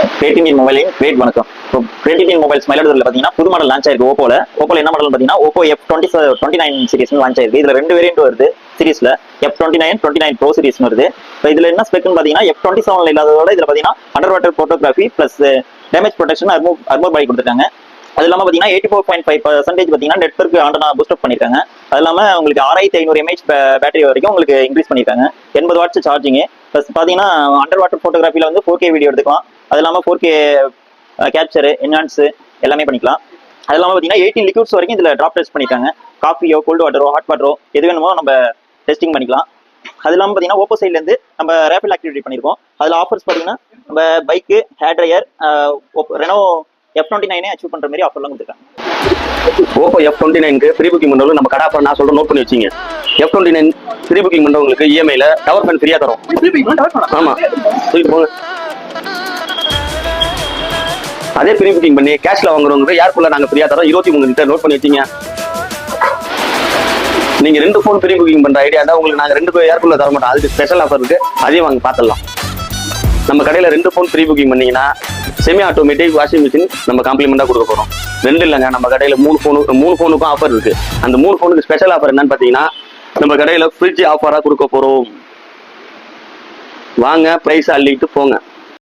Creative மொபைலின் great வணக்கம். இப்போ creative mobiles மயிலாடுதுறையில் பார்த்தீங்கன்னா புது மாடல் லான்ச் ஆயிருக்கு. ஓப்போல என்ன மாடல் பார்த்தீங்கன்னா ஓப்போ F29 சீரிஸ் லான்ச் ஆயிருக்கு. இதுல 2 வேரியன்ட் வருது சீரிஸ்ல. F29 ப்ரோ சீரிஸ் வருது. இப்போ இதுல என்ன ஸ்பெக்னு பார்த்தீங்கன்னா F27 இல்லாததோட இதுல பார்த்தீங்கன்னா under water photography plus damage protection armour body கொடுத்துருக்காங்க. அது இல்லாமல் பார்த்தீங்கன்னா 84.5% பார்த்தீங்கன்னா நெட்வொர்க் ஆண்டனா பூஸ்ட் அப் பண்ணிருக்காங்க. அது இல்லாமல் உங்களுக்கு 6500 mAh பேட்டரி வரைக்கும் உங்களுக்கு இன்க்ரீஸ் பண்ணிருக்காங்க. 80 வாட்ஸ் சார்ஜிங். ப்ளஸ் பார்த்தீங்கன்னா அண்டர் வாட்டர் போட்டோகிராஃபில வந்து 4K வீடியோ எடுத்துக்கலாம். அது இல்லாமல் 4K கேப்சரு என்ஹான்ஸு எல்லாமே பண்ணிக்கலாம். அது இல்லாமல் பார்த்தீங்கன்னா 18 லிக்விட்ஸ் வரைக்கும் இதில் ட்ராப் டெஸ்ட் பண்ணியிருக்காங்க. காஃபியோ கோல்டு வாட்டரோ ஹாட் வாட்டரோ எது வேணுமோ நம்ம டெஸ்டிங் பண்ணிக்கலாம். அது இல்லாமல் பார்த்தீங்கன்னா ஓப்போ சைட்லேருந்து நம்ம ரேபிட் ஆக்டிவிட்டி பண்ணியிருக்கோம். அதில் ஆஃபர்ஸ் பார்த்தீங்கன்னா நம்ம bike, hair dryer, Reno F29 achieve பண்ணுற மாதிரி ஆஃபர்லாம் கொடுத்துருக்காங்க. ஓப்போ F29க்கு ப்ரீ புக்கிங் பண்ணுறது நம்ம கடை ஆஃபர் நான் சொல்கிறேன், நோட் பண்ணி வச்சிங்க. F29 ப்ரீ புக்கிங் பண்ணுறவங்களுக்கு இஎம்ஐயில் டவர் ஃபேன் ஃப்ரீயாக தரும். ஆமாம், போங்க. அதே ப்ரீ புக்கிங் பண்ணி கேஷ்ல வாங்குறவங்க யாருக்குள்ள நாங்கள் ஃப்ரீயாக தரோம் 23 லிட்டர். நோட் பண்ணி வச்சிங்க. நீங்க 2 ஃபோன் ப்ரீ புக்கிங் பண்ற ஐடியா தான் உங்களுக்கு நாங்கள் 2 யாருக்குள்ள தர மாட்டோம். அதுக்கு ஸ்பெஷல் ஆஃபர் இருக்கு, அதையும் வாங்க பார்த்துடலாம். நம்ம கடையில் 2 ஃபோன் ப்ரீ புக்கிங் பண்ணீங்கன்னா செமி ஆட்டோமேட்டிக் வாஷிங் மிஷின் நம்ம காம்ப்ளிமெண்டா கொடுக்க போறோம். 2 இல்லைங்க, நம்ம கடையில் 3 ஃபோனுக்கும் ஆஃபர் இருக்கு. அந்த 3 ஃபோனுக்கு ஸ்பெஷல் ஆஃபர் என்னன்னு பார்த்தீங்கன்னா நம்ம கடையில் ஃப்ரிட்ஜ் ஆஃபராக கொடுக்க போறோம். வாங்க, பிரைஸ் அள்ளிட்டு போங்க.